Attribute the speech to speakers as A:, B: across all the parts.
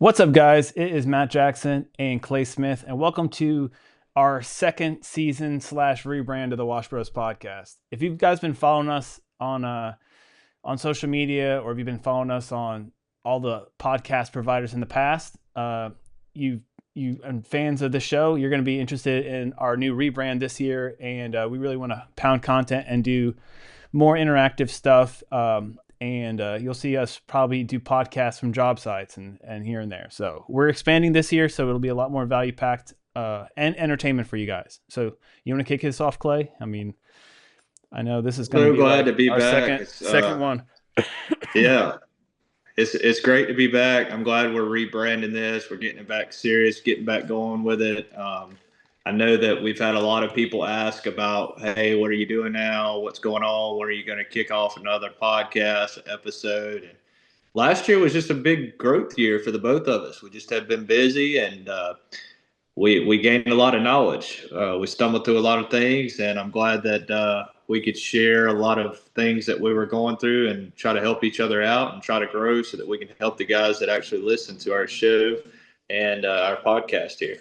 A: What's up, guys? It is Matt Jackson and Clay Smith, and welcome to our second season slash rebrand of the Wash Bros podcast. If you guys been following us on social media, or if you've been following us on all the podcast providers in the past, you and fans of the show, you're going to be interested in our new rebrand this year, and we really want to pound content and do more interactive stuff. And you'll see us probably do podcasts from job sites and here and there. So we're expanding this year, so it'll be a lot more value packed and entertainment for you guys. So you want to kick this off, Clay? I mean, I know this is going to
B: So
A: be
B: glad
A: like
B: to be
A: our
B: back.
A: second one.
B: Yeah, it's great to be back. I'm glad we're rebranding this. We're getting it back serious, getting back going with it. I know that we've had a lot of people ask about, hey, what are you doing now? What's going on? When are you going to kick off another podcast episode? And last year was just a big growth year for the both of us. We just have been busy and we gained a lot of knowledge. We stumbled through a lot of things, and I'm glad that we could share a lot of things that we were going through and try to help each other out and try to grow so that we can help the guys that actually listen to our show and our podcast here.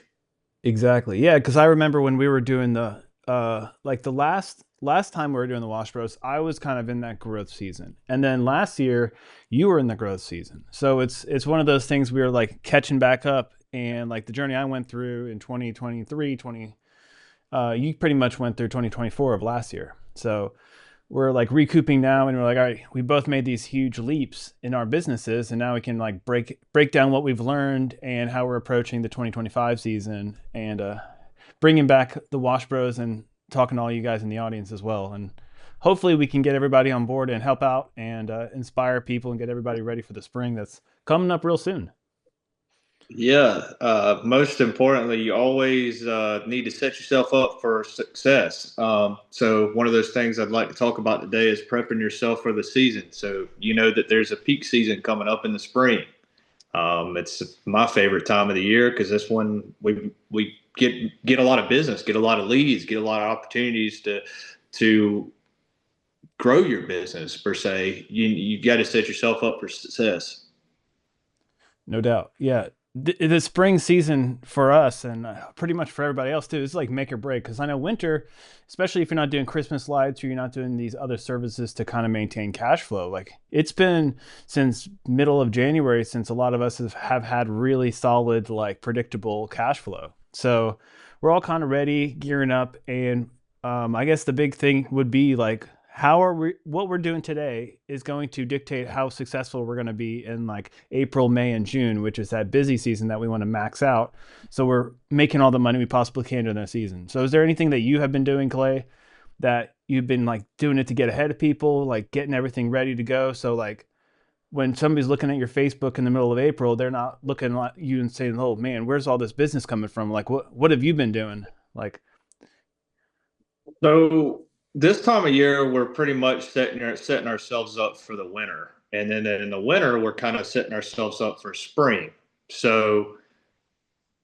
A: Exactly. Yeah, because I remember when we were doing the like the last time we were doing the Wash Bros, I was kind of in that growth season. And then last year you were in the growth season. So it's one of those things we were like catching back up, and like the journey I went through in 2023, 20 you pretty much went through 2024 of last year. So we're like recouping now, and we're like, all right, we both made these huge leaps in our businesses, and now we can like break down what we've learned and how we're approaching the 2025 season, and bringing back the Wash Bros and talking to all you guys in the audience as well. And hopefully we can get everybody on board and help out and inspire people and get everybody ready for the spring that's coming up real soon.
B: Yeah, most importantly, you always need to set yourself up for success. So, one of those things I'd like to talk about today is prepping yourself for the season. So, you know that there's a peak season coming up in the spring. It's my favorite time of the year because that's when we get a lot of business, get a lot of leads, get a lot of opportunities to grow your business per se. You got to set yourself up for success.
A: No doubt. Yeah. The spring season for us, and pretty much for everybody else too, is like make or break. Because I know winter, especially if you're not doing Christmas lights or you're not doing these other services to kind of maintain cash flow, like it's been since middle of January since a lot of us have had really solid, like predictable cash flow. So we're all kind of ready, gearing up, and I guess the big thing would be like how are we, what we're doing today is going to dictate how successful we're going to be in like April, May, and June, which is that busy season that we want to max out. So we're making all the money we possibly can during that season. So is there anything that you have been doing, Clay, that you've been like doing it to get ahead of people, like getting everything ready to go? So like when somebody's looking at your Facebook in the middle of April, they're not looking at you and saying, "Oh man, where's all this business coming from?" Like what have you been doing? Like,
B: So this time of year, we're pretty much setting ourselves up for the winter, and then in the winter, we're kind of setting ourselves up for spring. So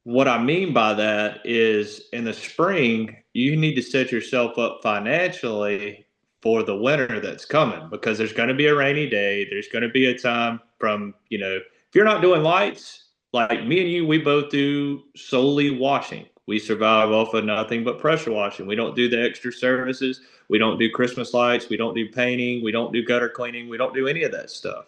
B: what I mean by that is in the spring, you need to set yourself up financially for the winter that's coming because there's going to be a rainy day. There's going to be a time from, if you're not doing lights, like me and you, we both do solely washing. We survive off of nothing but pressure washing. We don't do the extra services. We don't do Christmas lights. We don't do painting. We don't do gutter cleaning. We don't do any of that stuff.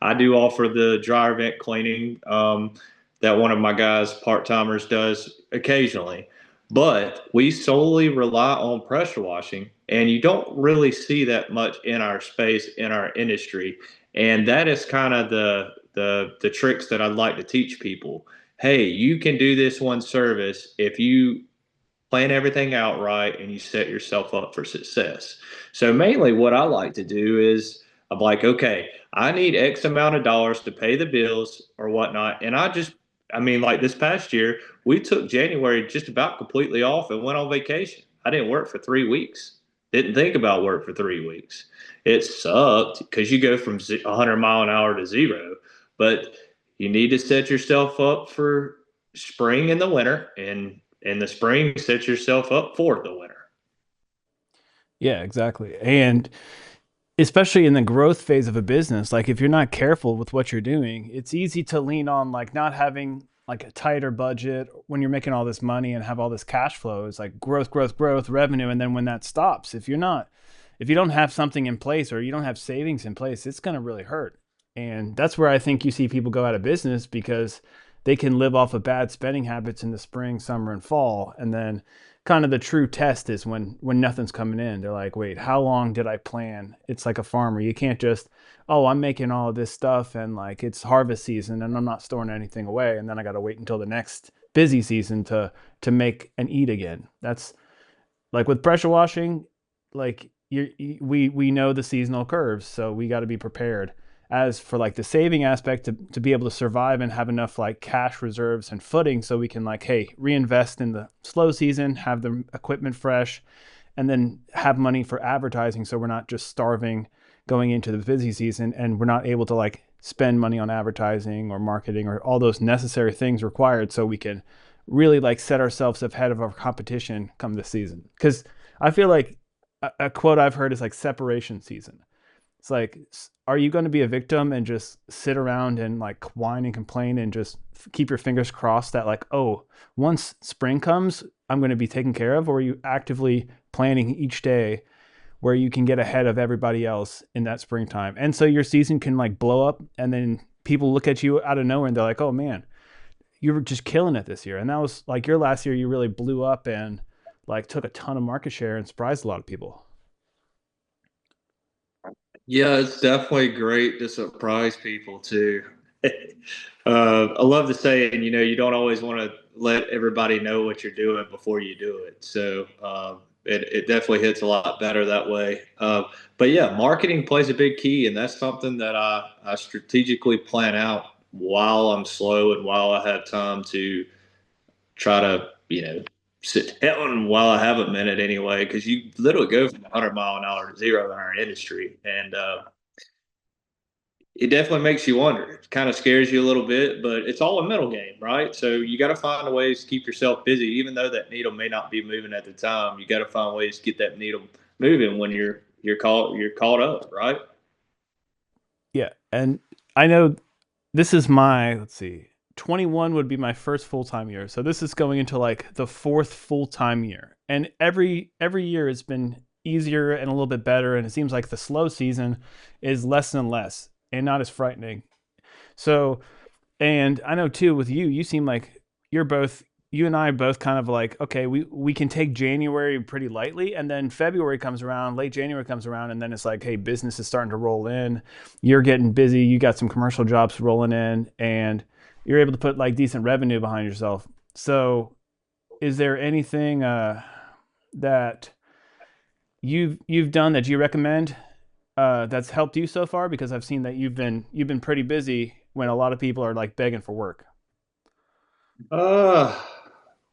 B: I do offer the dryer vent cleaning. That one of my guys, part timers, does occasionally. But we solely rely on pressure washing, and you don't really see that much in our space, in our industry. And that is kind of the tricks that I'd like to teach people. Hey, you can do this one service if you plan everything out right and you set yourself up for success. So mainly what I like to do is I'm like, okay, I need X amount of dollars to pay the bills or whatnot. And I mean, like this past year, we took January just about completely off and went on vacation. I didn't work for 3 weeks. Didn't think about work for 3 weeks. It sucked because you go from 100 mile an hour to zero, but you need to set yourself up for spring and the winter, and in the spring, set yourself up for the winter.
A: yeah, exactly. And especially in the growth phase of a business, like if you're not careful with what you're doing, it's easy to lean on like not having like a tighter budget when you're making all this money and have all this cash flow. It's like growth, growth, growth, revenue. And then when that stops, if you don't have something in place or you don't have savings in place, it's going to really hurt. And that's where I think you see people go out of business because they can live off of bad spending habits in the spring, summer, and fall. And then kind of the true test is when nothing's coming in. They're like, wait, how long did I plan? It's like a farmer. You can't just, oh, I'm making all of this stuff and like it's harvest season and I'm not storing anything away and then I got to wait until the next busy season to make and eat again. That's like with pressure washing, like we know the seasonal curves, so we got to be prepared. As for like the saving aspect to be able to survive and have enough like cash reserves and footing so we can like, hey, reinvest in the slow season, have the equipment fresh, and then have money for advertising so we're not just starving going into the busy season and we're not able to like spend money on advertising or marketing or all those necessary things required so we can really like set ourselves ahead of our competition come this season. Because I feel like a quote I've heard is like separation season. It's like, are you going to be a victim and just sit around and like whine and complain and just keep your fingers crossed that like, oh, once spring comes, I'm going to be taken care of? Or are you actively planning each day where you can get ahead of everybody else in that springtime? And so your season can like blow up and then people look at you out of nowhere and they're like, oh man, you were just killing it this year. And that was like your last year, you really blew up and like took a ton of market share and surprised a lot of people.
B: Yeah, it's definitely great to surprise people too. I love the saying, you don't always want to let everybody know what you're doing before you do it. So it definitely hits a lot better that way. But yeah, marketing plays a big key, and that's something that I strategically plan out while I'm slow and while I have time to try to, sit down while I have a minute anyway, because you literally go from 100 mile an hour to zero in our industry. And it definitely makes you wonder. It kind of scares you a little bit, but it's all a mental game, right? So you got to find a ways to keep yourself busy, even though that needle may not be moving at the time. You got to find ways to get that needle moving when you're caught up, right?
A: Yeah. And I know this is my, let's see, 21 would be my first full-time year. So this is going into like the fourth full-time year. And every year has been easier and a little bit better. And it seems like the slow season is less and less and not as frightening. So, and I know too with you, you seem like you're both you and I both kind of like, okay, we can take January pretty lightly and then February comes around, late January comes around and then it's like, hey, business is starting to roll in. You're getting busy, you got some commercial jobs rolling in and you're able to put like decent revenue behind yourself. So, is there anything that you've done that you recommend that's helped you so far? Because I've seen that you've been pretty busy when a lot of people are like begging for work.
B: Uh,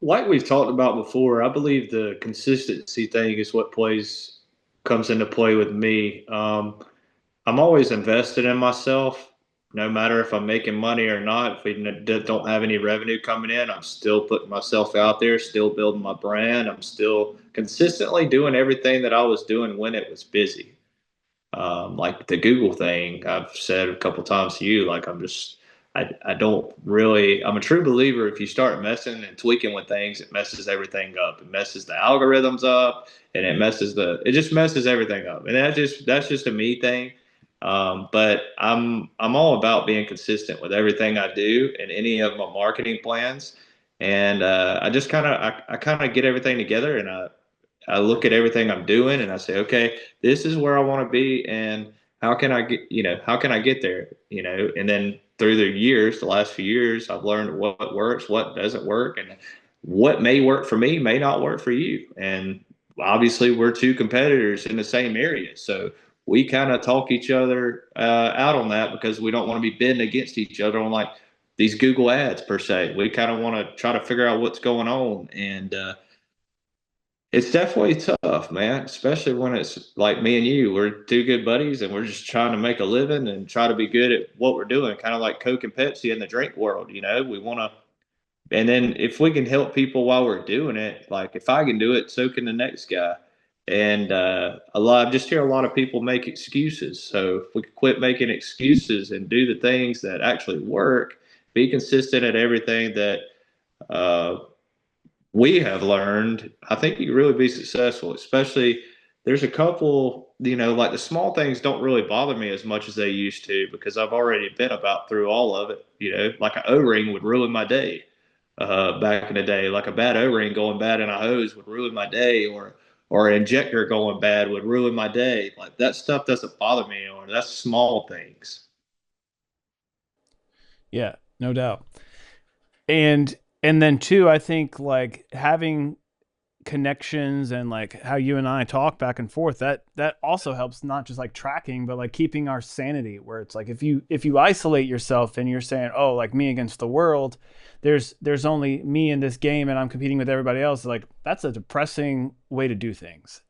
B: like we've talked about before, I believe the consistency thing is what plays comes into play with me. I'm always invested in myself, no matter if I'm making money or not. If we don't have any revenue coming in, I'm still putting myself out there, still building my brand. I'm still consistently doing everything that I was doing when it was busy. Like the Google thing, I've said a couple times to you, like I don't really, I'm a true believer if you start messing and tweaking with things, it messes everything up. It messes the algorithms up and it just messes everything up. And that's just a me thing. But I'm all about being consistent with everything I do and any of my marketing plans. And I kind of get everything together and I look at everything I'm doing and I say, okay, this is where I want to be, and how can I get there, and then through the last few years, I've learned what works, what doesn't work, and what may work for me may not work for you. And obviously, we're two competitors in the same area, so we kind of talk each other out on that because we don't want to be bidding against each other on like these Google ads per se. We kind of want to try to figure out what's going on and. It's definitely tough, man, especially when it's like me and you. We're two good buddies and we're just trying to make a living and try to be good at what we're doing, kind of like Coke and Pepsi in the drink world. We want to, and then if we can help people while we're doing it, like if I can do it, so can the next guy. And I just hear a lot of people make excuses. So if we quit making excuses and do the things that actually work, be consistent at everything that uh, we have learned, I think you can really be successful. Especially, there's a couple, like the small things don't really bother me as much as they used to because I've already been about through all of it. Like an O-ring would ruin my day back in the day. Like a bad O-ring going bad in a hose would ruin my day, or an injector going bad would ruin my day. Like that stuff doesn't bother me anymore. That's small things.
A: Yeah, no doubt. And then too, I think like having connections and like how you and I talk back and forth, that also helps, not just like tracking but like keeping our sanity, where it's like if you isolate yourself and you're saying, oh, like me against the world, there's only me in this game and I'm competing with everybody else, like that's a depressing way to do things.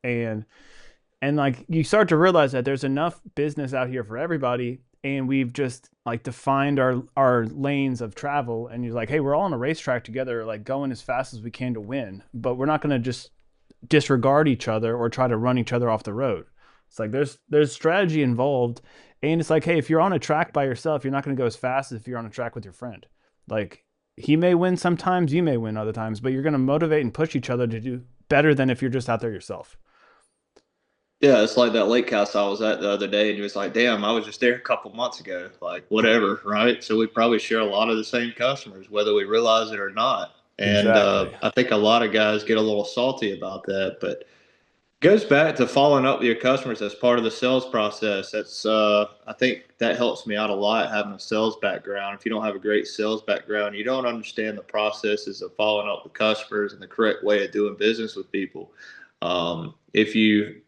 A: And like you start to realize that there's enough business out here for everybody, and we've just like defined our lanes of travel, and you're like, hey, we're all on a racetrack together, like going as fast as we can to win, but we're not going to just disregard each other or try to run each other off the road. It's like there's strategy involved, and it's like, hey, if you're on a track by yourself, you're not going to go as fast as if you're on a track with your friend. Like he may win sometimes, you may win other times, but you're going to motivate and push each other to do better than if you're just out there yourself.
B: Yeah, it's like that lake house I was at the other day, and he was like, "Damn, I was just there a couple months ago." Like, whatever, right? So we probably share a lot of the same customers, whether we realize it or not. And
A: Exactly.
B: I think a lot of guys get a little salty about that, but goes back to following up with your customers as part of the sales process. That's I think that helps me out a lot having a sales background. If you don't have a great sales background, you don't understand the processes of following up with customers and the correct way of doing business with people. If you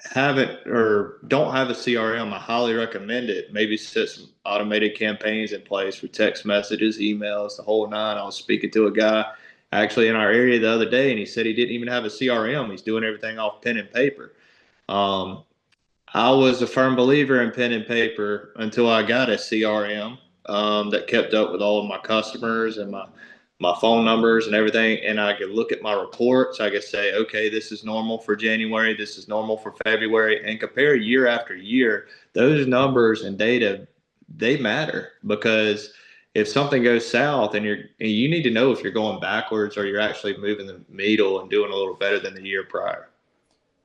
B: haven't or don't have a CRM, I highly recommend it. Maybe set some automated campaigns in place for text messages, emails, the whole nine. I was speaking to a guy actually in our area the other day, and he said he didn't even have a CRM. He's doing everything off pen and paper. Um, I was a firm believer in pen and paper until I got a CRM that kept up with all of my customers and my phone numbers and everything. And I could look at my reports. I could say, okay, this is normal for January. This is normal for February, and compare year after year. Those numbers and data, they matter because if something goes south and you need to know if you're going backwards or you're actually moving the needle and doing a little better than the year prior.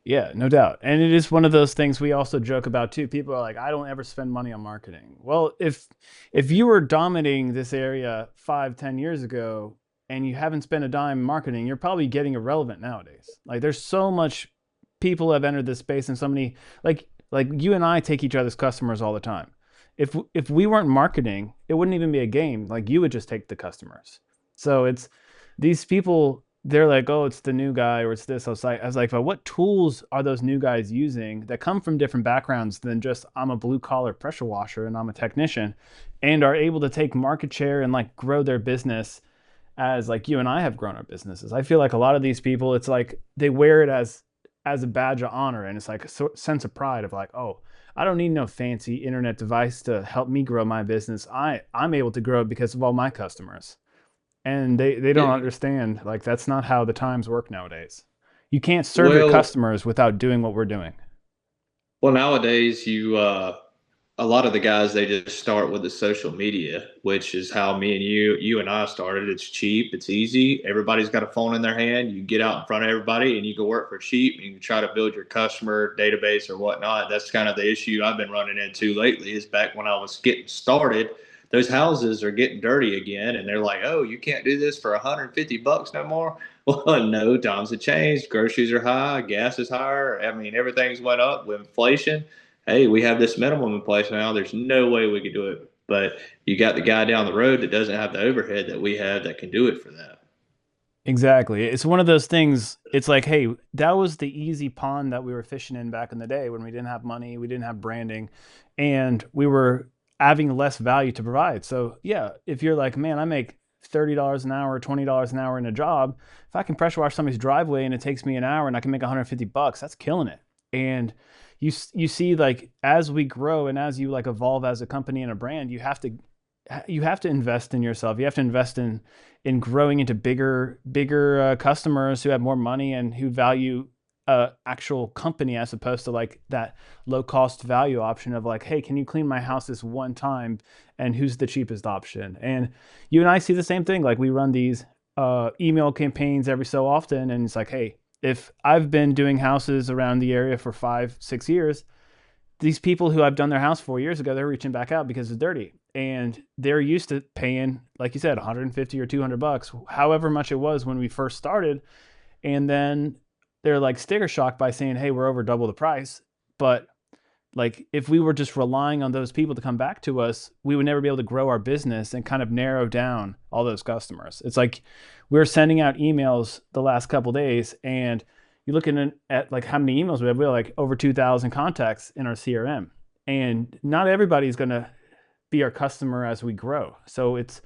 A: Yeah, no doubt. And it is one of those things we also joke about too. People are like, I don't ever spend money on marketing. Well, if you were dominating this area 5, 10 years ago and you haven't spent a dime in marketing, you're probably getting irrelevant nowadays. Like there's so much people have entered this space, and so many, like you and I take each other's customers all the time. If we weren't marketing, it wouldn't even be a game. Like you would just take the customers. So it's these people, they're like, oh, it's the new guy or it's this. I was like, but what tools are those new guys using that come from different backgrounds than just I'm a blue collar pressure washer and I'm a technician, and are able to take market share and like grow their business as like you and I have grown our businesses. I feel like a lot of these people, it's like they wear it as a badge of honor, and it's like a sense of pride of like, oh, I don't need no fancy internet device to help me grow my business. I'm able to grow it because of all my customers, and they don't
B: Yeah.
A: understand like that's not how the times work nowadays. You can't serve your
B: Well,
A: customers without doing what we're doing.
B: well, nowadays a lot of the guys they just start with the social media, which is how me and you and I started. It's cheap, it's easy. Everybody's got a phone in their hand. You get out in front of everybody and you can work for cheap. And you can try to build your customer database or whatnot. That's kind of the issue I've been running into lately. Is back when I was getting started, those houses are getting dirty again, and they're like, "Oh, you can't do this for $150 no more." Well, no, times have changed. Groceries are high, gas is higher. I mean, everything's went up with inflation. Hey, we have this minimum in place now. There's no way we could do it. But you got the guy down the road that doesn't have the overhead that we have that can do it for that.
A: Exactly. It's one of those things. It's like, hey, that was the easy pond that we were fishing in back in the day when we didn't have money, we didn't have branding, and we were having less value to provide. So, yeah, if you're like, man, I make $30 an hour, $20 an hour in a job, if I can pressure wash somebody's driveway and it takes me an hour and I can make $150, that's killing it. And you see like as we grow and as you like evolve as a company and a brand, you have to invest in yourself. You have to invest in growing into bigger customers who have more money and who value a actual company as opposed to like that low cost value option of like, hey, can you clean my house this one time, and who's the cheapest option? And you and I see the same thing. Like we run these email campaigns every so often, and it's like, hey, if I've been doing houses around the area for 5 6 years, these people who I've done their house 4 years ago, they're reaching back out because it's dirty. And they're used to paying, like you said, 150 or $200, however much it was when we first started. And then they're like sticker shocked by saying, hey, we're over double the price. But like if we were just relying on those people to come back to us, we would never be able to grow our business and kind of narrow down all those customers. It's like we're sending out emails the last couple of days, and you're looking at like how many emails we have. We have like over 2,000 contacts in our CRM, and not everybody's going to be our customer as we grow. So it's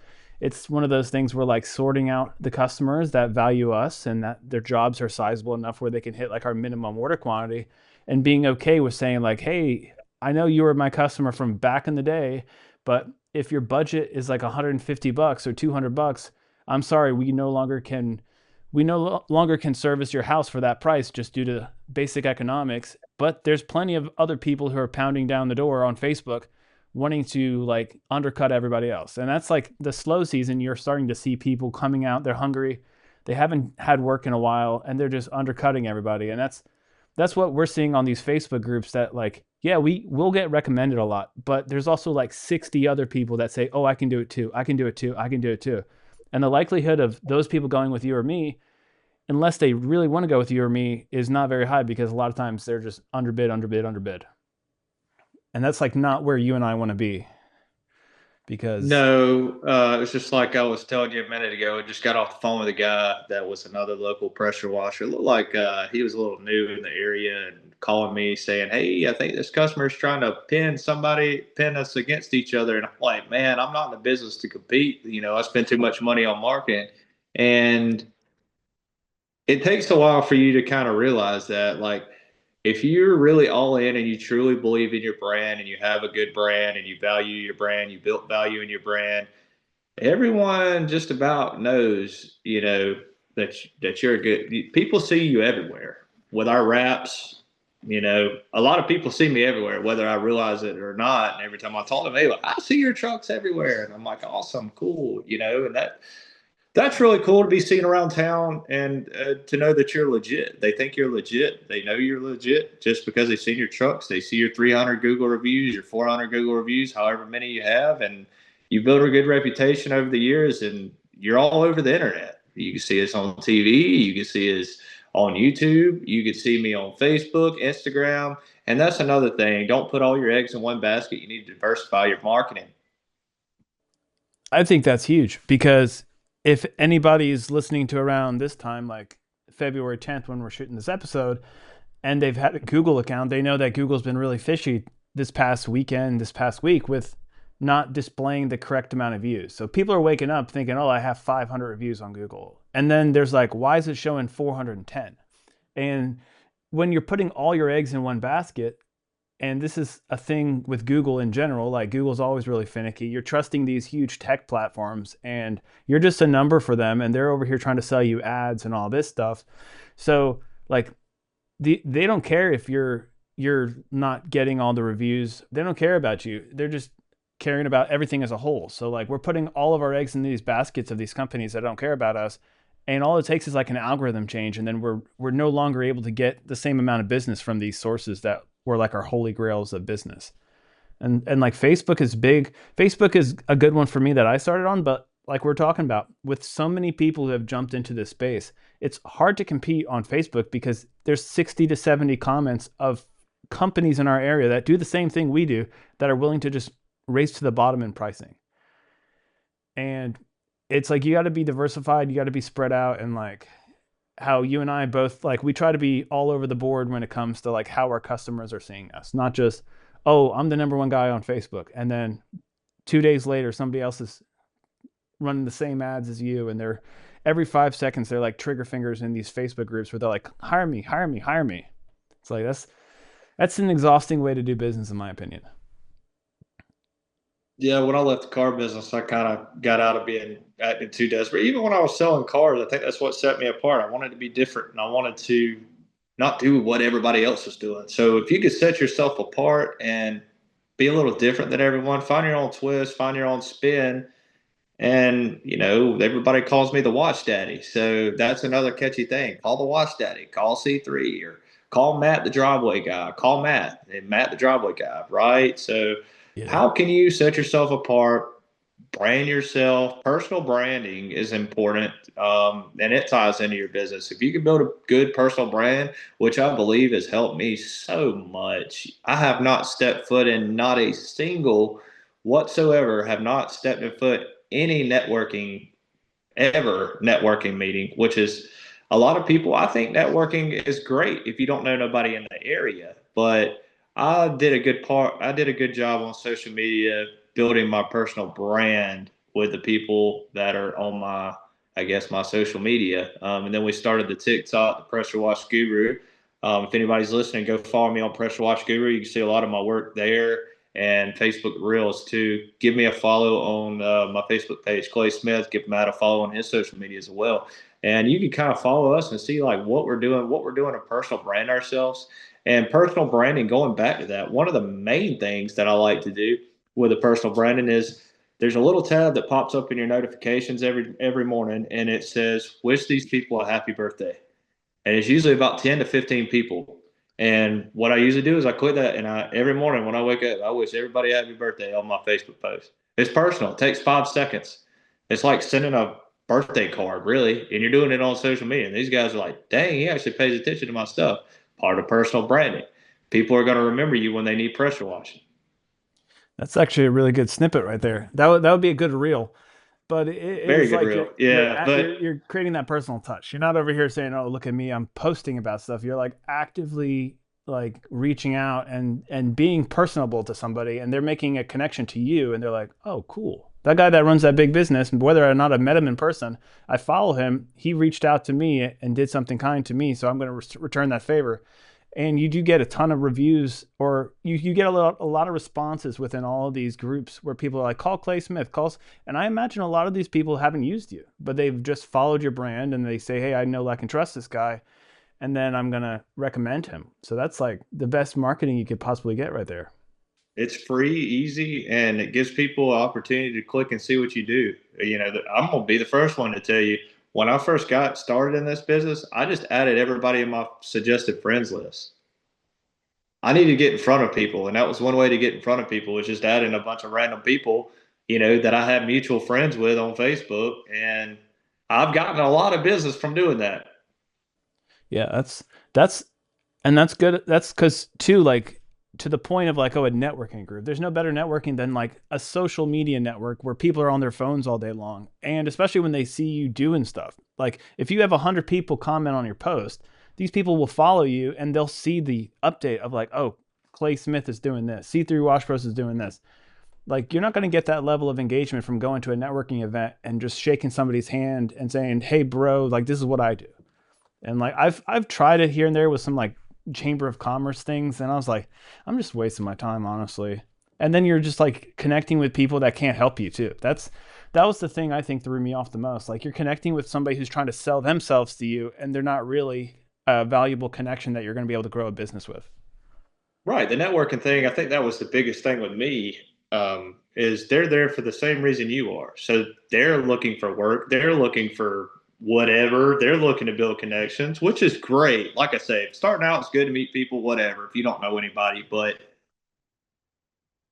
A: one of those things where like sorting out the customers that value us and that their jobs are sizable enough where they can hit like our minimum order quantity, and being okay with saying like, hey, I know you were my customer from back in the day, but if your budget is like $150 or $200, I'm sorry, we no longer can service your house for that price just due to basic economics. But there's plenty of other people who are pounding down the door on Facebook wanting to like undercut everybody else. And that's like the slow season. You're starting to see people coming out, they're hungry, they haven't had work in a while, and they're just undercutting everybody. And that's what we're seeing on these Facebook groups, that like, yeah, we will get recommended a lot, but there's also like 60 other people that say, oh, I can do it too, I can do it too, I can do it too. And the likelihood of those people going with you or me, unless they really want to go with you or me, is not very high, because a lot of times they're just underbid, underbid, underbid. And that's like not where you and I want to be, because
B: No, it was just like I was telling you a minute ago. I just got off the phone with a guy that was another local pressure washer. It looked like he was a little new in the area and calling me saying, hey, I think this customer is trying to pin us against each other. And I'm like, man, I'm not in the business to compete. I spend too much money on marketing. And it takes a while for you to kind of realize that, like, if you're really all in and you truly believe in your brand and you have a good brand and you value your brand, you built value in your brand, everyone just about knows, that you're a good. People see you everywhere. With our wraps, a lot of people see me everywhere, whether I realize it or not. And every time I talk to them, they like, I see your trucks everywhere, and I'm like, awesome, cool, and that's really cool to be seen around town, and to know that you're legit. They think you're legit. They know you're legit just because they've seen your trucks. They see your 300 Google reviews, your 400 Google reviews, however many you have, and you build a good reputation over the years, and you're all over the internet. You can see us on TV. You can see us on YouTube. You can see me on Facebook, Instagram, and that's another thing. Don't put all your eggs in one basket. You need to diversify your marketing.
A: I think that's huge, because if anybody's listening to around this time, like February 10th, when we're shooting this episode, and they've had a Google account, they know that Google's been really fishy this past weekend, this past week, with not displaying the correct amount of views. So people are waking up thinking, oh, I have 500 reviews on Google. And then there's like, why is it showing 410? And when you're putting all your eggs in one basket, and this is a thing with Google in general, like Google's always really finicky. You're trusting these huge tech platforms, and you're just a number for them, and they're over here trying to sell you ads and all this stuff. So like they don't care if you're not getting all the reviews. They don't care about you. They're just caring about everything as a whole. So like we're putting all of our eggs in these baskets of these companies that don't care about us. And all it takes is like an algorithm change, and then we're no longer able to get the same amount of business from these sources that were like our holy grails of business. And like Facebook is big. Facebook is a good one for me that I started on, but like we're talking about, with so many people who have jumped into this space, it's hard to compete on Facebook because there's 60 to 70 comments of companies in our area that do the same thing we do, that are willing to just race to the bottom in pricing. And it's like you got to be diversified, you got to be spread out, and like how you and I both, like we try to be all over the board when it comes to like how our customers are seeing us, not just, oh, I'm the number one guy on Facebook, and then 2 days later somebody else is running the same ads as you, and they're every 5 seconds they're like trigger fingers in these Facebook groups where they're like, hire me, hire me, hire me. It's like that's an exhausting way to do business, in my opinion.
B: Yeah, when I left the car business, I kind of got out of being acting too desperate. Even when I was selling cars, I think that's what set me apart. I wanted to be different, and I wanted to not do what everybody else is doing. So if you could set yourself apart and be a little different than everyone, find your own twist, find your own spin. And, everybody calls me the watch daddy. So that's another catchy thing. Call the watch daddy, call C3 or call Matt the driveway guy, call Matt and Matt the driveway guy, right? So
A: Yeah.
B: how can you set yourself apart, brand yourself? Personal branding is important, and it ties into your business. If you can build a good personal brand, which I believe has helped me so much, I have not stepped foot in not a single whatsoever, have not stepped in foot any networking ever networking meeting, which is a lot of people. I think networking is great if you don't know nobody in the area. But I did a good job on social media building my personal brand with the people that are on I guess, my social media. And then we started the TikTok, the Pressure Wash Guru. If anybody's listening, go follow me on Pressure Wash Guru. You can see a lot of my work there and Facebook Reels too. Give me a follow on my Facebook page, Clay Smith. Give Matt a follow on his social media as well. And you can kind of follow us and see like what we're doing to personal brand ourselves. And personal branding, going back to that, one of the main things that I like to do with a personal branding is there's a little tab that pops up in your notifications every morning, and it says, "Wish these people a happy birthday." And it's usually about 10 to 15 people. And what I usually do is I click that, and every morning when I wake up, I wish everybody a happy birthday on my Facebook post. It's personal. It takes 5 seconds. It's like sending a birthday card, really, and you're doing it on social media. And these guys are like, "Dang, he actually pays attention to my stuff." Part of personal branding. People are going to remember you when they need pressure washing.
A: That's actually a really good snippet right there. That would be a good reel. But it
B: Very
A: is
B: good
A: like
B: reel. Yeah, but
A: you're creating that personal touch. You're not over here saying, "Oh, look at me, I'm posting about stuff." You're like actively like reaching out and being personable to somebody, and they're making a connection to you, and they're like, "Oh, cool. That guy that runs that big business, and whether or not I met him in person, I follow him. He reached out to me and did something kind to me, so I'm going to return that favor." And you do get a ton of reviews, or you get a lot of responses within all of these groups where people are like, call Clay Smith, calls. And I imagine a lot of these people haven't used you, but they've just followed your brand and they say, hey, I know I can trust this guy, and then I'm going to recommend him. So that's like the best marketing you could possibly get right there.
B: it's free, easy, and it gives people an opportunity to click and see what you do. I'm going to be the first one to tell you when I first got started in this business, I just added everybody in my suggested friends list. I need to get in front of people, and that was one way to get in front of people was just adding a bunch of random people, that I have mutual friends with on Facebook, and I've gotten a lot of business from doing that.
A: Yeah, that's and that's good. That's because too, like to the point of like, oh, a networking group. There's no better networking than like a social media network where people are on their phones all day long, and especially when they see you doing stuff. Like if you have 100 people comment on your post, these people will follow you and they'll see the update of like, oh, Clay Smith is doing this, C3 Wash Bros is doing this. Like you're not going to get that level of engagement from going to a networking event and just shaking somebody's hand and saying, "Hey, bro, like this is what I do." And like I've tried it here and there with some like chamber of commerce things, and I was like, I'm just wasting my time, honestly. And then you're just like connecting with people that can't help you too. That was the thing I think threw me off the most. Like you're connecting with somebody who's trying to sell themselves to you, and they're not really a valuable connection that you're going to be able to grow a business with.
B: Right. The networking thing, I think that was the biggest thing with me, is they're there for the same reason you are. So they're looking for work. They're looking for whatever. They're looking to build connections, which is great. Like I say, starting out, it's good to meet people, whatever, if you don't know anybody. But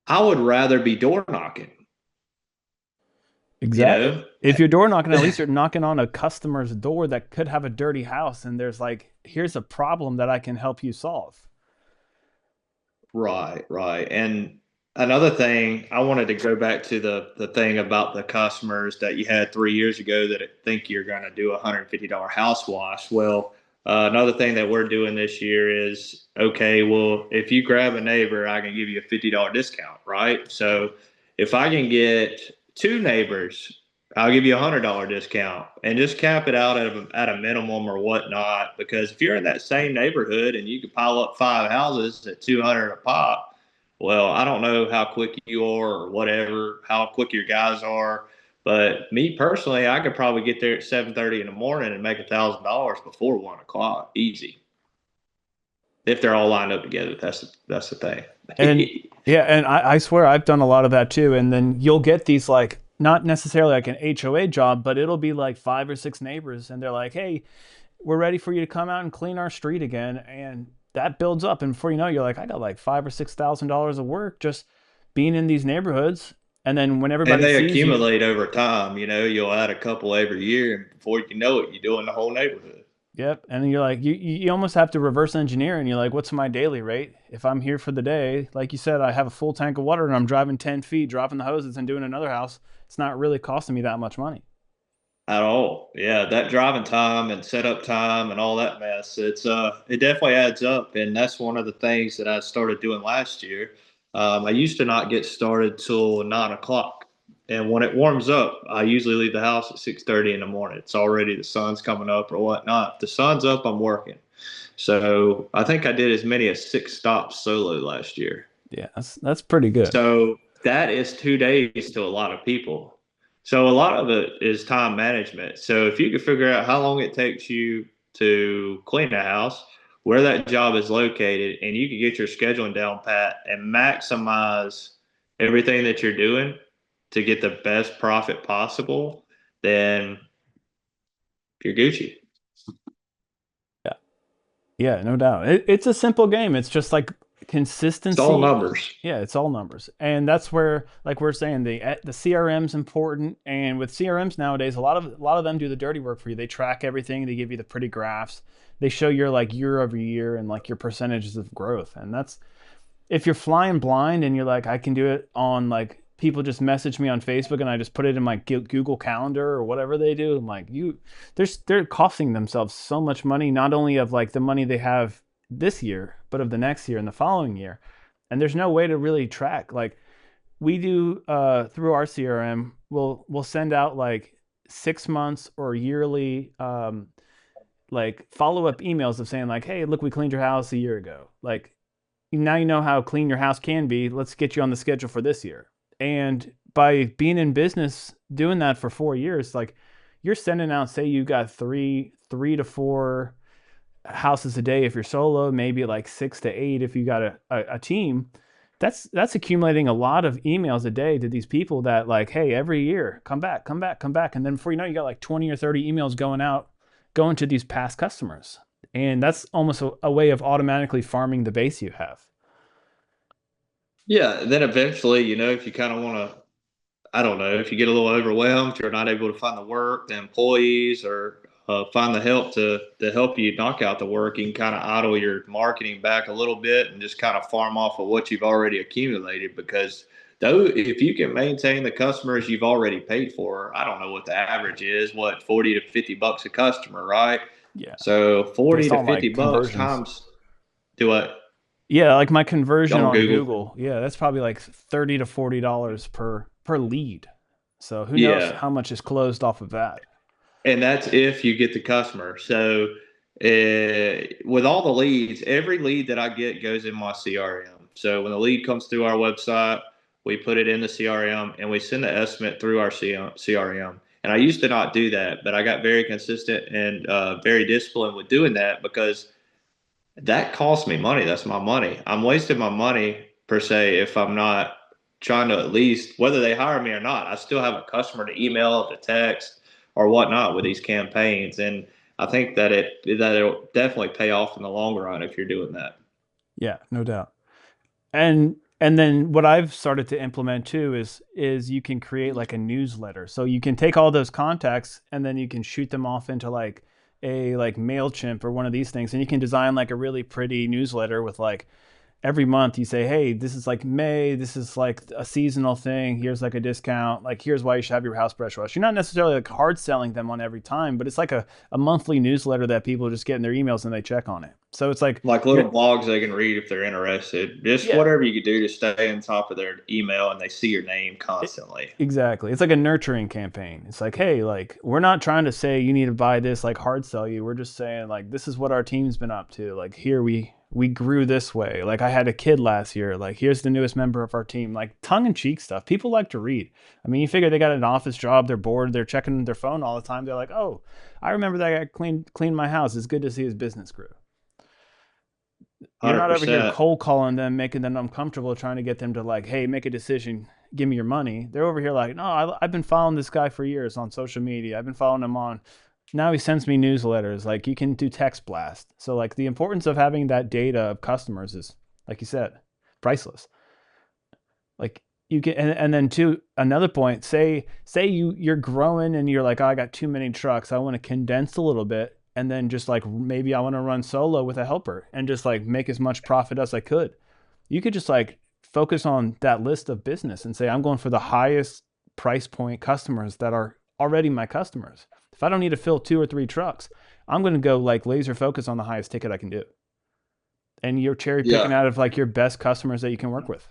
B: I would rather be door knocking, you
A: Exactly.
B: know?
A: If you're door knocking, at least you're knocking on a customer's door that could have a dirty house, and there's like, here's a problem that I can help you solve.
B: Right, right. And another thing, I wanted to go back to the thing about the customers that you had 3 years ago that think you're going to do a $150 house wash. Well, another thing that we're doing this year is okay, well, if you grab a neighbor, I can give you a $50 discount, right? So if I can get two neighbors, I'll give you $100 discount and just cap it out at a minimum or whatnot. Because if you're in that same neighborhood and you can pile up five houses at 200 a pop, well, I don't know how quick you are or whatever, how quick your guys are. But me personally, I could probably get there at 7:30 in the morning and make $1,000 before 1 o'clock, easy. if they're all lined up together. That's the thing.
A: And yeah, and I swear I've done a lot of that too. And then you'll get these like not necessarily like an HOA job, but it'll be like 5 or 6 neighbors, and they're like, "Hey, we're ready for you to come out and clean our street again." And that builds up, and before you know, you're like, I got like $5 or $6,000 of work just being in these neighborhoods. And then when
B: And
A: everybody
B: they
A: sees you,
B: accumulate over time. You know, you'll add a couple every year, and before you know it, you're doing the whole neighborhood.
A: yep. And then you're like, you almost have to reverse engineer, and you're like, what's my daily rate? If I'm here for the day, like you said, I have a full tank of water and I'm driving 10 feet, dropping the hoses and doing another house. It's not really costing me that much money.
B: At all. Yeah, that driving time and setup time and all that mess. It definitely adds up, and that's one of the things that I started doing last year. I used to not get started till 9 o'clock, and when it warms up, I usually leave the house at 6:30 in the morning. It's already the sun's coming up or whatnot. If the sun's up, I'm working. So I think I did as many as 6 stops solo last year.
A: Yeah, that's pretty good.
B: So that is 2 days to a lot of people. So a lot of it is time management. So if you could figure out how long it takes you to clean a house, where that job is located, and you can get your scheduling down pat and maximize everything that you're doing to get the best profit possible, then you're Gucci.
A: Yeah. Yeah, no doubt. It's a simple game. It's just like
B: It's all
A: consistency.
B: numbers.
A: Yeah, it's all numbers, and that's where, like we're saying, the CRM's important. And with CRMs nowadays, a lot of them do the dirty work for you. They track everything. They give you the pretty graphs. They show your like year over year and like your percentages of growth. And that's if you're flying blind and you're like, I can do it on like people just message me on Facebook and I just put it in my Google Calendar or whatever they do. I'm like, they're costing themselves so much money, not only of like the money they have this year, but of the next year and the following year. And there's no way to really track. Like we do through our CRM, we'll send out like 6 months or yearly like follow up emails of saying like, hey, look, we cleaned your house a year ago. Like now you know how clean your house can be. Let's get you on the schedule for this year. And by being in business, doing that for 4 years, like you're sending out, say you got three to four houses a day if you're solo, maybe like 6 to 8 if you got a team. That's accumulating a lot of emails a day to these people that like, hey, every year, come back, come back, come back. And then before you know, you got like 20 or 30 emails going out, going to these past customers. And that's almost a way of automatically farming the base you have.
B: Yeah. Then eventually, you know, if you kind of want to, I don't know, if you get a little overwhelmed, you're not able to find the work, the employees, or find the help to help you knock out the work, you can kind of idle your marketing back a little bit and just kind of farm off of what you've already accumulated. Because though, if you can maintain the customers you've already paid for, I don't know what the average is, what, 40 to 50 bucks a customer, right?
A: Yeah.
B: So 40
A: Based
B: to
A: on
B: 50
A: like
B: bucks
A: conversions.
B: times do what?
A: Yeah, like my conversion
B: On
A: on
B: Google.
A: Google. Yeah, that's probably like $30 to $40 per lead. So who knows
B: Yeah.
A: how much is closed off of that?
B: And that's if you get the customer. So with all the leads, every lead that I get goes in my CRM. So when the lead comes through our website, we put it in the CRM and we send the estimate through our CRM. And I used to not do that, but I got very consistent and very disciplined with doing that because that costs me money. That's my money. I'm wasting my money per se if I'm not trying to at least, whether they hire me or not, I still have a customer to email, to text, or whatnot with these campaigns. And I think that it'll definitely pay off in the long run if you're doing that.
A: Yeah, no doubt. And then what I've started to implement too is you can create like a newsletter. So you can take all those contacts and then you can shoot them off into like a like MailChimp or one of these things, and you can design like a really pretty newsletter with like every month you say, hey, this is like May, this is like a seasonal thing. Here's like a discount. Like, here's why you should have your house pressure wash. You're not necessarily like hard selling them on every time, but it's like a monthly newsletter that people just get in their emails and they check on it. So it's like,
B: Like
A: you're,
B: little blogs they can read if they're interested. Just
A: yeah,
B: whatever you could do to stay on top of their email and they see your name
A: it,
B: constantly.
A: exactly. It's like a nurturing campaign. It's like, hey, like, we're not trying to say you need to buy this, like hard sell you. We're just saying, like, this is what our team's been up to. Like, here we grew this way. Like, I had a kid last year. Like, here's the newest member of our team. Like, tongue in cheek stuff. People like to read. I mean, you figure they got an office job, they're bored, they're checking their phone all the time. They're like, oh, I remember that guy cleaned my house. It's good to see his business grew. You're not over here
B: 100%.
A: cold calling them, making them uncomfortable, trying to get them to like, hey, make a decision, give me your money. They're over here like, no, I've been following this guy for years on social media. I've been following him on. Now he sends me newsletters. Like you can do text blast. So like the importance of having that data of customers is, like you said, priceless. Like you can, and then to another point, say you're growing and you're like, oh, I got too many trucks. I want to condense a little bit, and then just like maybe I want to run solo with a helper and just like make as much profit as I could. You could just like focus on that list of business and say, I'm going for the highest price point customers that are already my customers. If I don't need to fill 2 or 3 trucks, I'm going to go like laser focus on the highest ticket I can do. And you're cherry picking
B: Yeah.
A: out of like your best customers that you can work with.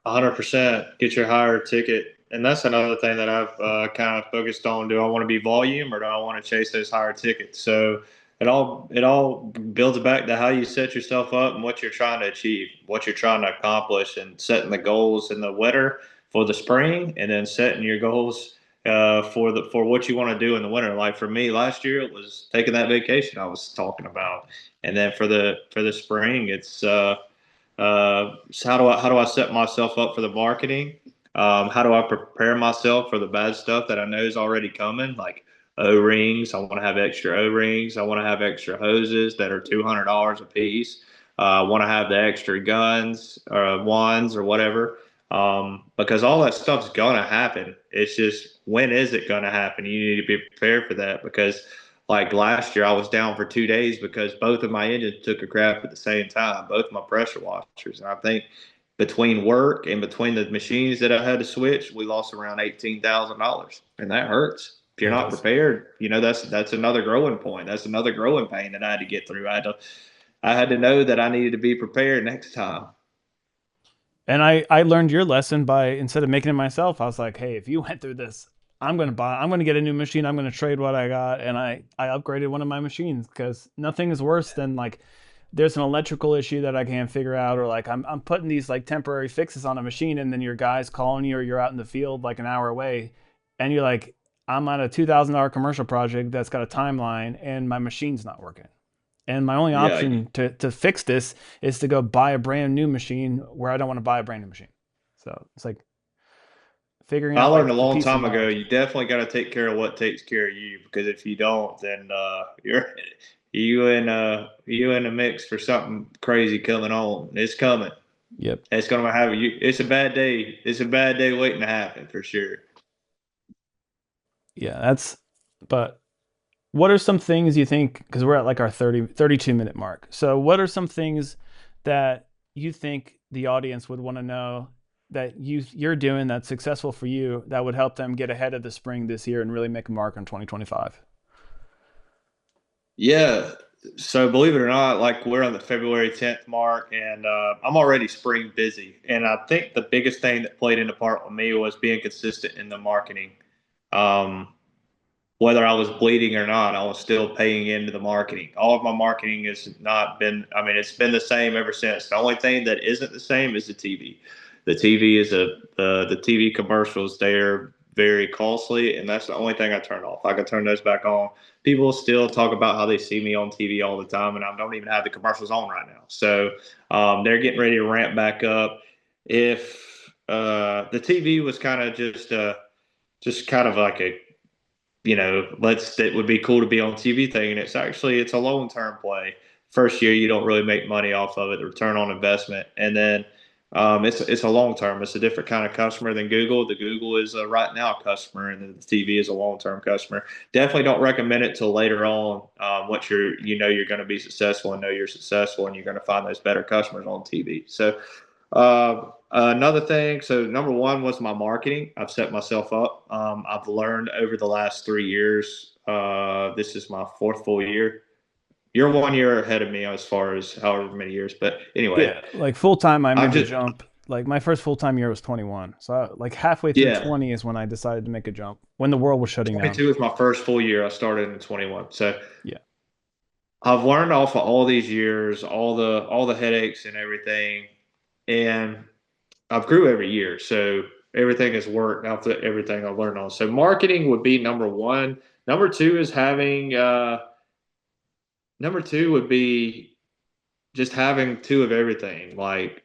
B: 100%. Get your higher ticket. And that's another thing that I've kind of focused on. Do I want to be volume or do I want to chase those higher tickets? So it all builds back to how you set yourself up and what you're trying to achieve, what you're trying to accomplish, and setting the goals in the winter for the spring, and then setting your goals for what you want to do in the winter. Like for me, last year it was taking that vacation I was talking about, and then for the spring, it's so how do I set myself up for the marketing? How do I prepare myself for the bad stuff that I know is already coming, like O-rings? I want to have extra O-rings. I want to have extra hoses that are $200 a piece. I want to have the extra guns or wands or whatever, because all that stuff's gonna happen. It's just when is it gonna happen? You need to be prepared for that because like last year, I was down for 2 days because both of my engines took a crap at the same time, both my pressure washers. And I think between work and between the machines that I had to switch, we lost around $18,000, and that hurts. If you're
A: Yeah, it
B: not
A: does.
B: prepared, that's another growing point. That's another growing pain that I had to get through. I had to know that I needed to be prepared next time.
A: And I learned your lesson by instead of making it myself, I was like, hey, if you went through this, I'm gonna get a new machine. I'm gonna trade what I got, and I upgraded one of my machines because nothing is worse than like there's an electrical issue that I can't figure out, or like I'm putting these like temporary fixes on a machine, and then your guy's calling you, or you're out in the field like an hour away, and you're like, I'm on a $2,000 commercial project that's got a timeline, and my machine's not working. And my only
B: Yeah,
A: option to fix this is to go buy a brand new machine where I don't want to buy a brand new machine. So it's like figuring
B: I
A: out
B: learned a
A: like the
B: long
A: peace of
B: time ago.
A: mind.
B: You definitely got to take care of what takes care of you because if you don't, then you in a mix for something crazy coming on. It's coming.
A: Yep.
B: It's gonna happen. It's a bad day. It's a bad day waiting to happen for sure.
A: Yeah, but what are some things you think, because we're at like our 32 minute mark. So what are some things that you think the audience would want to know that you're doing that's successful for you that would help them get ahead of the spring this year and really make a mark on 2025?
B: Yeah. So believe it or not, like we're on the February 10th mark, and I'm already spring busy. And I think the biggest thing that played into part with me was being consistent in the marketing. Um, whether I was bleeding or not, I was still paying into the marketing. All of my marketing has not been, I mean, it's been the same ever since. The only thing that isn't the same is the TV. The TV is the TV commercials. They're very costly, and that's the only thing I turn off. I can turn those back on. People still talk about how they see me on TV all the time, and I don't even have the commercials on right now. So they're getting ready to ramp back up. If the TV was kind of just kind of like a let's it would be cool to be on TV thing. And it's a long term play. First year you don't really make money off of it, the return on investment, and then it's a long term. It's a different kind of customer than Google. The Google is a right now customer, and the TV is a long term customer. Definitely don't recommend it till later on. Once you're going to be successful and know you're successful, and you're going to find those better customers on TV. So another thing, so number one was my marketing. I've set myself up. I've learned over the last 3 years. This is my fourth full year. You're 1 year ahead of me as far as however many years, but anyway,
A: Yeah, like full time, I
B: I've
A: made the
B: just
A: jump. Like my first full time year was 21. So like halfway through
B: yeah.
A: 20 is when I decided to make a jump when the world was shutting down.
B: 22 was my first full year. I started in 21, so
A: Yeah.
B: I've learned off of all these years, all the headaches and everything, and I've grew every year. So everything has worked out to everything I've learned on. So marketing would be number one. Number two is having number two would be just having two of everything. Like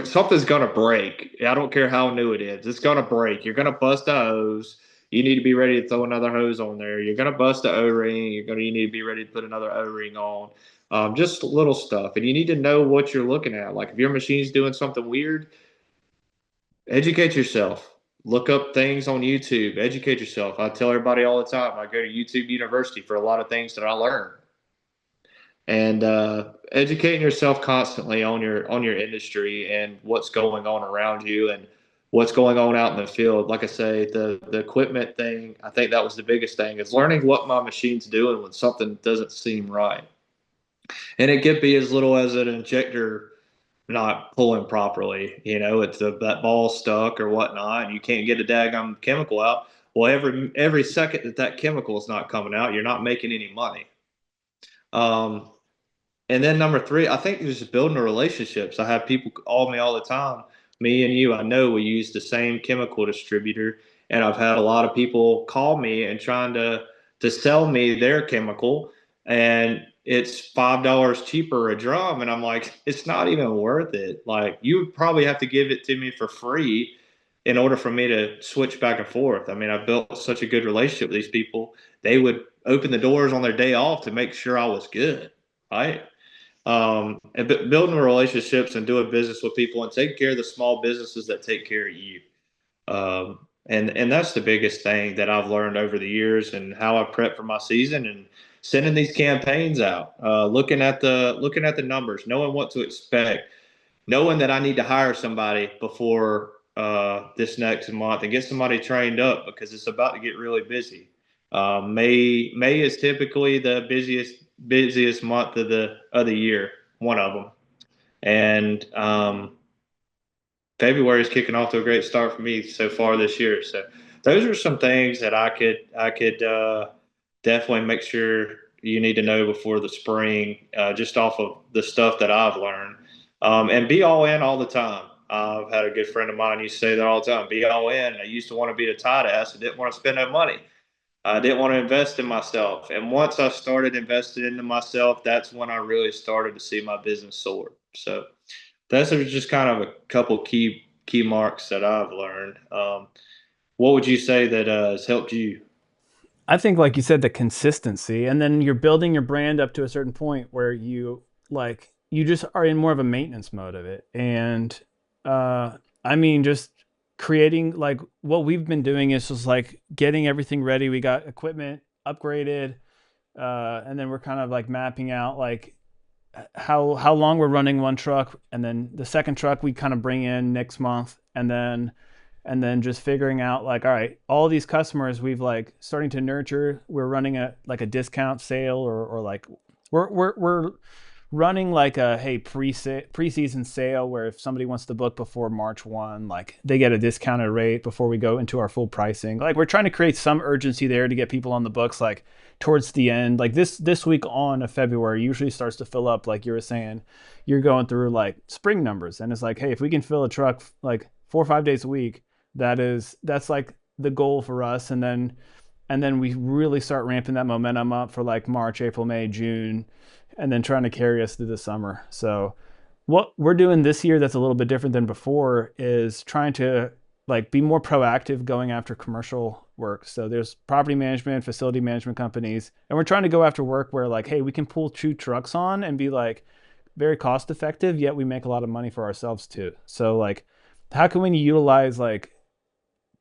B: something's gonna break. I don't care how new it is. It's gonna break. You're gonna bust a hose. You need to be ready to throw another hose on there. You're gonna bust a O-ring. You need to be ready to put another O-ring on. Just little stuff, and you need to know what you're looking at. Like if your machine's doing something weird, educate yourself. Look up things on YouTube. Educate yourself. I tell everybody all the time. I go to YouTube University for a lot of things that I learn, and educating yourself constantly on your industry and what's going on around you and what's going on out in the field. Like I say, the equipment thing, I think that was the biggest thing is learning what my machine's doing when something doesn't seem right. And it could be as little as an injector not pulling properly. You know, it's that ball stuck or whatnot, and you can't get the daggum chemical out. Well, every second that that chemical is not coming out, you're not making any money. Um, And then number three, I think just building the relationships. I have people call me all the time. Me and you, I know we use the same chemical distributor, and I've had a lot of people call me and trying to sell me their chemical, and it's $5 cheaper a drum, and I'm like, it's not even worth it. Like you would probably have to give it to me for free in order for me to switch back and forth. I mean, I built such a good relationship with these people. They would open the doors on their day off to make sure I was good, right? And building relationships and doing business with people and taking care of the small businesses that take care of you. And that's the biggest thing that I've learned over the years and how I prep for my season and sending these campaigns out, looking at the numbers, knowing what to expect, knowing that I need to hire somebody before this next month and get somebody trained up because it's about to get really busy. May is typically the busiest month of the year, one of them, and February is kicking off to a great start for me so far this year. So those are some things that I could definitely make sure you need to know before the spring, just off of the stuff that I've learned, and be all in all the time. I've had a good friend of mine used to say that all the time. Be all in. I used to want to be the tight ass. I didn't want to spend no money. I didn't want to invest in myself. And once I started investing into myself, that's when I really started to see my business soar. So those are just kind of a couple key marks that I've learned. What would you say that has helped you?
A: I think, like you said, the consistency, and then you're building your brand up to a certain point where you just are in more of a maintenance mode of it. And I mean, just creating like what we've been doing is just like getting everything ready. We got equipment upgraded, and then we're kind of like mapping out like how long we're running one truck, and then the second truck we kind of bring in next month, and then just figuring out like, all right, all these customers we've like starting to nurture, we're running a like a discount sale, or like we're running like a hey preseason sale where if somebody wants to book before March 1, like they get a discounted rate before we go into our full pricing. Like we're trying to create some urgency there to get people on the books like towards the end. Like this week on of February usually starts to fill up, like you were saying. You're going through like spring numbers, and it's like, hey, if we can fill a truck like 4 or 5 days a week, that's like the goal for us. And then we really start ramping that momentum up for like March, April, May, June, and then trying to carry us through the summer. So what we're doing this year that's a little bit different than before is trying to like be more proactive going after commercial work. So there's property management, facility management companies, and we're trying to go after work where like, hey, we can pull 2 trucks on and be like very cost effective, yet we make a lot of money for ourselves too. So like how can we utilize like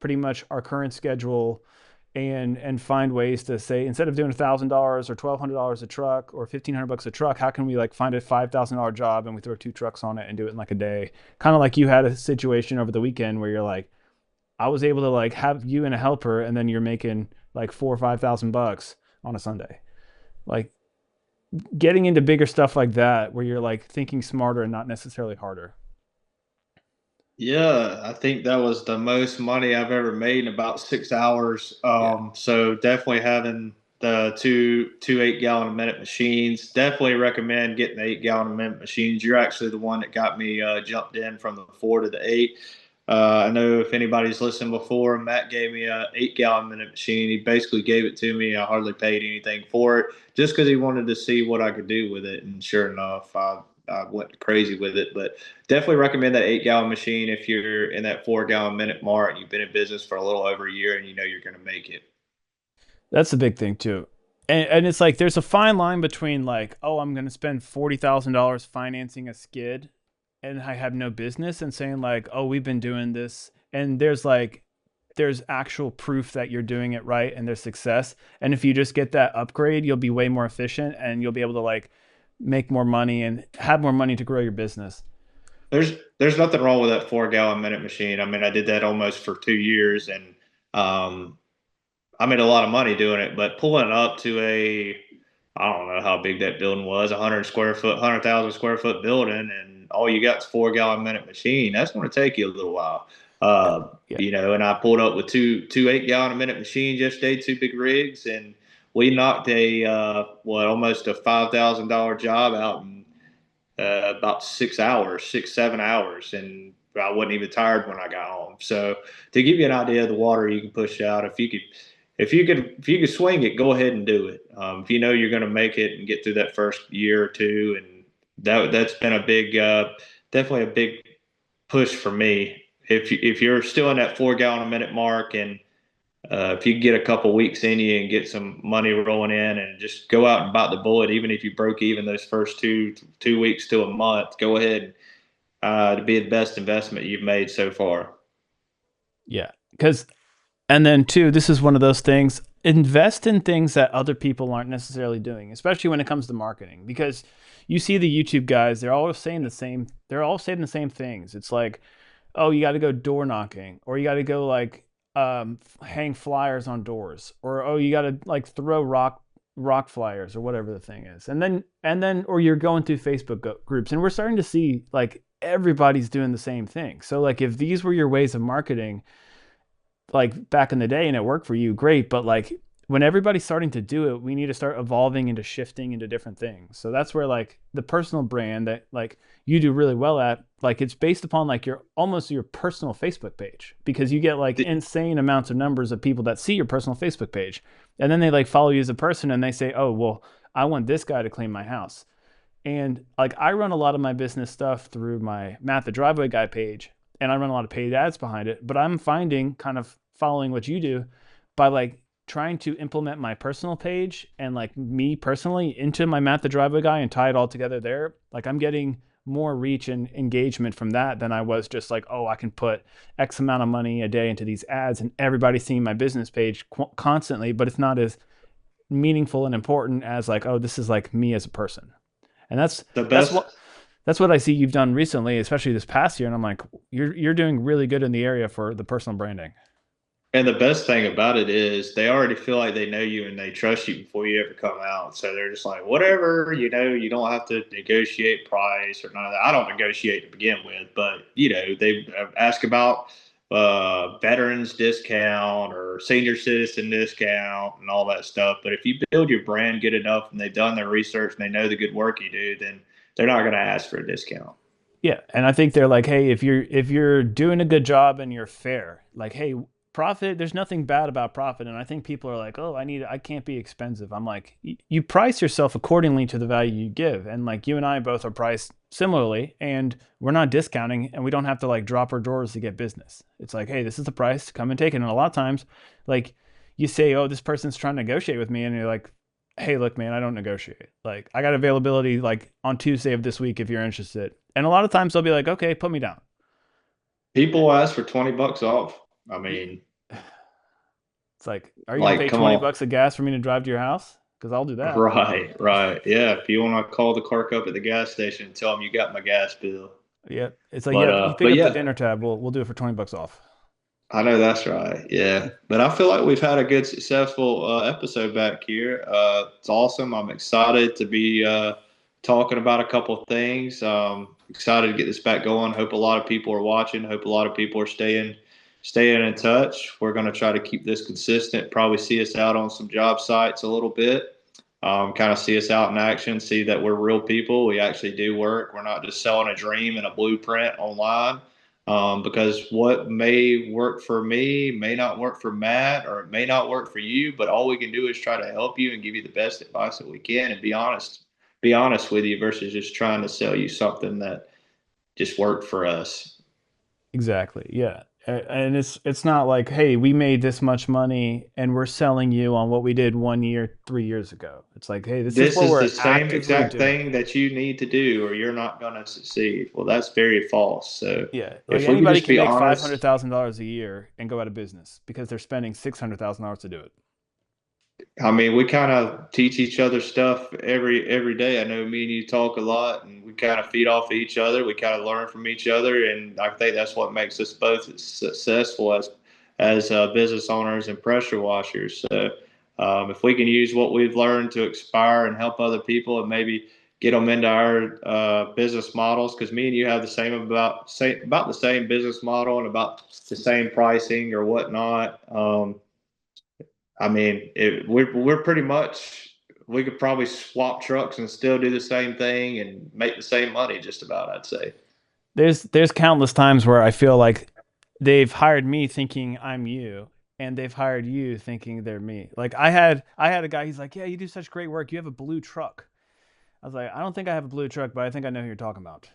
A: pretty much our current schedule and find ways to say, instead of doing $1,000 or $1,200 a truck or $1,500 a truck, how can we like find a $5,000 job and we throw 2 trucks on it and do it in like a day? Kind of like you had a situation over the weekend where you're like, I was able to like have you and a helper, and then you're making like 4 or 5 thousand bucks on a Sunday. Like getting into bigger stuff like that where you're like thinking smarter and not necessarily harder.
B: Yeah, I think that was the most money I've ever made in about 6 hours.
A: Yeah.
B: So definitely having the two 8 gallon a minute machines. Definitely recommend getting the 8 gallon a minute machines. You're actually the one that got me jumped in from the 4 to the 8. I know if anybody's listened before, Matt gave me a 8 gallon minute machine. He basically gave it to me. I hardly paid anything for it, just because he wanted to see what I could do with it. And sure enough, I went crazy with it. But definitely recommend that 8 gallon machine if you're in that 4 gallon minute mark. And you've been in business for a little over a year, and you know you're going to make it.
A: That's a big thing too. And it's like there's a fine line between like, oh, I'm going to spend $40,000 financing a skid and I have no business, and saying like, oh, we've been doing this, and there's actual proof that you're doing it right and there's success. And if you just get that upgrade, you'll be way more efficient and you'll be able to like make more money and have more money to grow your business.
B: There's nothing wrong with that 4 gallon minute machine. I mean, I did that almost for 2 years, and um, I made a lot of money doing it, but pulling up to I don't know how big that building was, 100 square foot, 100,000 square foot building, and all you got is 4 gallon minute machine. That's going to take you a little while.
A: Yeah.
B: And I pulled up with two 8 gallon a minute machines yesterday, two big rigs, and we knocked almost a $5,000 job out in about 6 hours, 6, 7 hours. And I wasn't even tired when I got home. So to give you an idea of the water you can push out, if you could swing it, go ahead and do it. If you know you're going to make it and get through that first year or two, and that's been definitely a big push for me. If you're still in that 4 gallon a minute mark, and if you get a couple weeks in you and get some money rolling in, and just go out and bite the bullet, even if you broke even those first 2 weeks to a month, go ahead to be the best investment you've made so far.
A: Yeah. Because And then two, this is one of those things. Invest in things that other people aren't necessarily doing, especially when it comes to marketing. Because you see the YouTube guys, they're all saying the same things. It's like, oh, you got to go door knocking, or you got to go like hang flyers on doors, or oh, you got to like throw rock flyers or whatever the thing is. And then or you're going through Facebook groups, and we're starting to see like everybody's doing the same thing. So like if these were your ways of marketing like back in the day and it worked for you, great. But like when everybody's starting to do it, we need to start evolving into shifting into different things. So that's where like the personal brand that like you do really well at, like it's based upon like your personal Facebook page, because you get like insane amounts of numbers of people that see your personal Facebook page. And then they like follow you as a person and they say, oh, well, I want this guy to clean my house. And like I run a lot of my business stuff through my Matt the Driveway Guy page, and I run a lot of paid ads behind it. But I'm finding, kind of following what you do, by like trying to implement my personal page and like me personally into my Matt the Driveway Guy and tie it all together there. Like I'm getting more reach and engagement from that than I was just like, oh, I can put X amount of money a day into these ads and everybody's seeing my business page constantly, but it's not as meaningful and important as like, oh, this is like me as a person. And
B: the
A: that's
B: best
A: what that's what I see you've done recently, especially this past year. And I'm like, you're doing really good in the area for the personal branding.
B: And the best thing about it is they already feel like they know you and they trust you before you ever come out. So they're just like, whatever, you don't have to negotiate price or none of that. I don't negotiate to begin with, but they ask about veterans discount or senior citizen discount and all that stuff. But if you build your brand good enough and they've done their research and they know the good work you do, then they're not going to ask for a discount.
A: Yeah, and I think they're like, hey, if you're doing a good job and you're fair, like, hey, profit. There's nothing bad about profit, and I think people are like, oh, I can't be expensive. I'm like, you price yourself accordingly to the value you give, and like you and I both are priced similarly, and we're not discounting, and we don't have to like drop our drawers to get business. It's like, hey, this is the price. Come and take it. And a lot of times, like you say, oh, this person's trying to negotiate with me, and you're like, hey, look, man, I don't negotiate. Like, I got availability like on Tuesday of this week if you're interested. And a lot of times they'll be like, okay, put me down.
B: People ask for $20 off. I mean,
A: It's like, are you going to
B: like,
A: pay
B: come
A: 20
B: on.
A: bucks of gas for me to drive to your house? Because I'll do that.
B: Right, right. Yeah, if you want to call the clerk up at the gas station and tell them you got my gas bill.
A: Yeah. It's like,
B: But
A: yep, you pick
B: but
A: up the
B: yeah,
A: dinner tab. We'll do it for 20 bucks off.
B: I know that's right. Yeah, but I feel like we've had a good, successful episode back here. It's awesome. I'm excited to be talking about a couple of things. Excited to get this back going. Hope a lot of people are watching. Hope a lot of people are staying in touch. We're going to try to keep this consistent. Probably see us out on some job sites a little bit. Kind of see us out in action. See that we're real people. We actually do work. We're not just selling a dream and a blueprint online. because what may work for me may not work for Matt, or it may not work for you. But all we can do is try to help you and give you the best advice that we can, and be honest with you versus just trying to sell you something that just worked for us.
A: Exactly. Yeah. And it's not like, hey, we made this much money and we're selling you on what we did 1 year, 3 years ago. It's like, hey, this is
B: This
A: what
B: is the
A: we're
B: same
A: actively
B: exact
A: doing.
B: thing that you need to do, or you're not going to succeed. Well, that's very false. So
A: Yeah. Like
B: if we could
A: anybody
B: just
A: can
B: be
A: make five hundred
B: honest.
A: thousand dollars a year and go out of business because they're spending $600,000 to do it.
B: I mean, we kind of teach each other stuff every day. I know me and you talk a lot, and we kind of feed off of each other. We kind of learn from each other, and I think that's what makes us both successful as business owners and pressure washers. So, if we can use what we've learned to expire and help other people, and maybe get them into our business models, because me and you have about the same business model and about the same pricing or whatnot. I mean, we're pretty much, we could probably swap trucks and still do the same thing and make the same money, just about, I'd say.
A: There's countless times where I feel like they've hired me thinking I'm you and they've hired you thinking they're me. Like I had a guy, he's like, "Yeah, you do such great work. You have a blue truck." I was like, "I don't think I have a blue truck, but I think I know who you're talking about."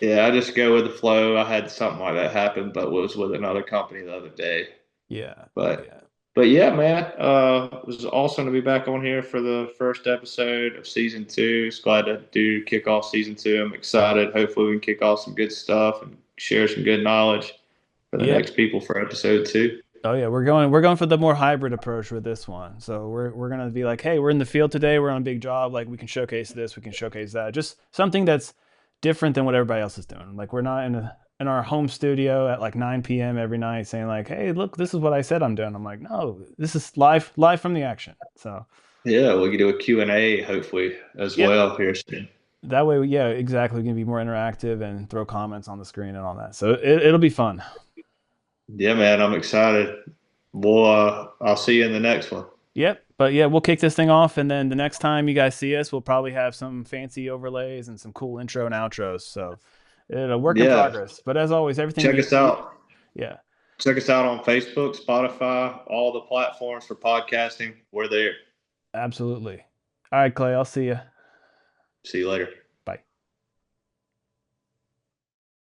B: Yeah, I just go with the flow. I had something like that happen, but was with another company the other day.
A: Yeah.
B: But
A: Yeah.
B: but yeah, man, it was awesome to be back on here for the first episode of season two. It's glad to do kick off season two. I'm excited. Hopefully, we can kick off some good stuff and share some good knowledge for the
A: Yep.
B: next people for episode two.
A: Oh yeah, we're going for the more hybrid approach with this one. So we're gonna be like, hey, we're in the field today, we're on a big job, like we can showcase this, we can showcase that. Just something that's different than what everybody else is doing. Like we're not in our home studio at like 9 p.m. every night saying like, hey, look, this is what I said I'm doing. I'm like, no, this is live from the action. So
B: Yeah, we can do a Q and A hopefully as
A: yep.
B: well here soon.
A: That way, yeah, exactly. We can be more interactive and throw comments on the screen and all that. So it'll be fun.
B: Yeah, man, I'm excited. I'll see you in the next one.
A: Yep. But yeah, we'll kick this thing off, and then the next time you guys see us, we'll probably have some fancy overlays and some cool intro and outros. So it's a work in
B: Yeah,
A: progress. But as always, everything
B: check
A: you,
B: us
A: you
B: out.
A: yeah,
B: Check us out on Facebook, Spotify, all the platforms for podcasting. We're there.
A: absolutely. All right, Clay, I'll see you.
B: See you later.